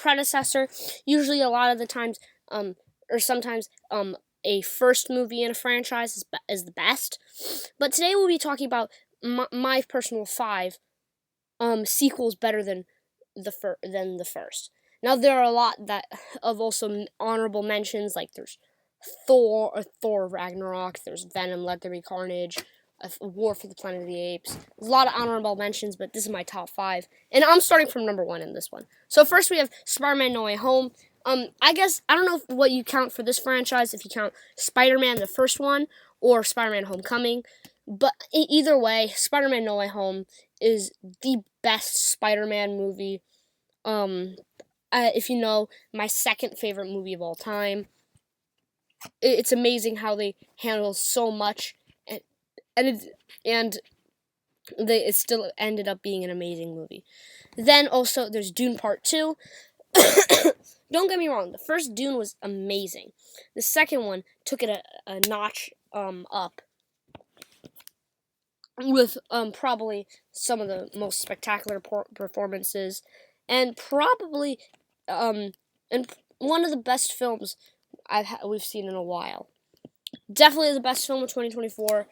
predecessor. Usually, a lot of the times, or sometimes, a first movie in a franchise is the best. But today we'll be talking about my personal 5 sequels better than the first. Now there are a lot of also honorable mentions, like there's Thor Ragnarok, there's Venom, Let There Be Carnage, a War for the Planet of the Apes. There's a lot of honorable mentions, but this is my top 5, and I'm starting from number 1 in this one. So first we have Spider-Man No Way Home. I guess I don't know what you count for this franchise, if you count Spider-Man the first one or Spider-Man Homecoming, but either way, Spider-Man No Way Home is the best Spider-Man movie. If you know, my second favorite movie of all time. It's amazing how they handle so much, and it still ended up being an amazing movie. Then also there's Dune Part 2. Don't get me wrong, the first Dune was amazing. The second one took it a notch up, with probably some of the most spectacular performances, and probably and one of the best films we've seen in a while. Definitely the best film of 2024.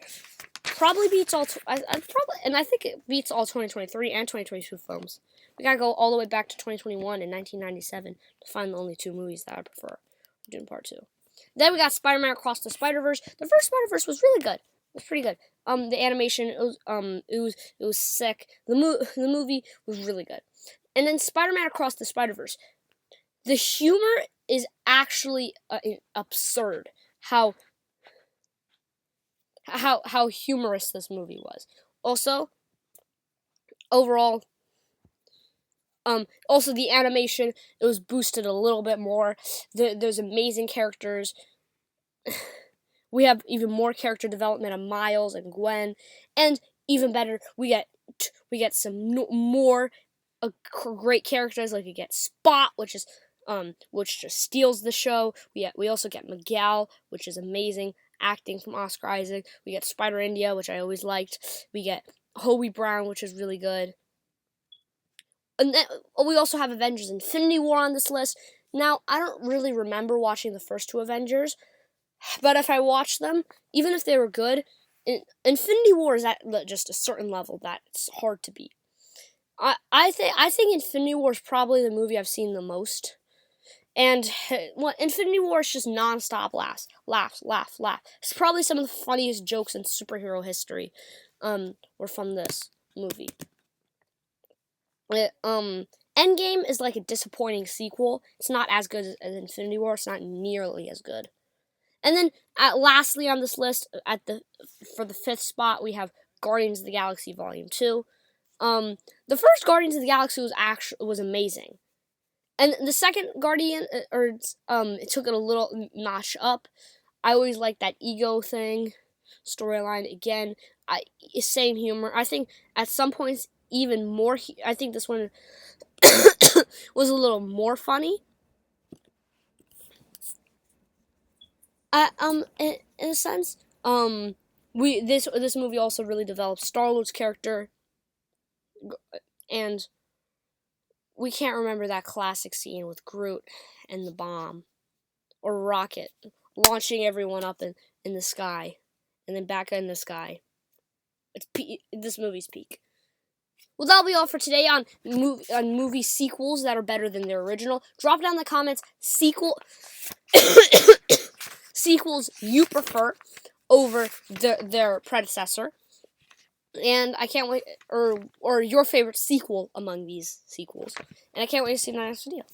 Probably beats all. I think it beats all 2023 and 2022 films. We gotta go all the way back to 2021 and 1997 to find the only 2 movies that I prefer. Doing Part 2. Then we got Spider-Man Across the Spider-Verse. The first Spider-Verse was really good. It was pretty good. The animation it was sick. The movie was really good. And then Spider-Man Across the Spider-Verse. The humor is actually absurd. How humorous this movie was. Also, overall, also the animation, it was boosted a little bit more. There's amazing characters. We have even more character development of Miles and Gwen, and even better, we get some more great characters. Like we get Spot, which just steals the show. We also get Miguel, which is amazing acting from Oscar Isaac. We get Spider-India, which I always liked. We get Hobie Brown, which is really good. And then we also have Avengers Infinity War on this list. Now, I don't really remember watching the first 2 Avengers, but if I watch them, even if they were good, Infinity War is at just a certain level that it's hard to beat. I think Infinity War is probably the movie I've seen the most. And Infinity War is just non-stop laughs. It's probably some of the funniest jokes in superhero history were from this movie. Endgame is like a disappointing sequel. It's not as good as Infinity War. It's not nearly as good. And then, lastly on this list, for the 5th spot, we have Guardians of the Galaxy Volume 2. The first Guardians of the Galaxy was amazing. And the second Guardian, it took it a little notch up. I always liked that ego thing, storyline. Again, same humor. I think at some points even more. I think this one was a little more funny. In a sense, this movie also really develops Star-Lord's character, and we can't remember that classic scene with Groot and the bomb, or Rocket launching everyone up in the sky, and then back in the sky. This movie's peak. Well, that'll be all for today on movie sequels that are better than their original. Drop down in the comments sequels you prefer over their predecessor. And I can't wait, or your favorite sequel among these sequels. And I can't wait to see the next video.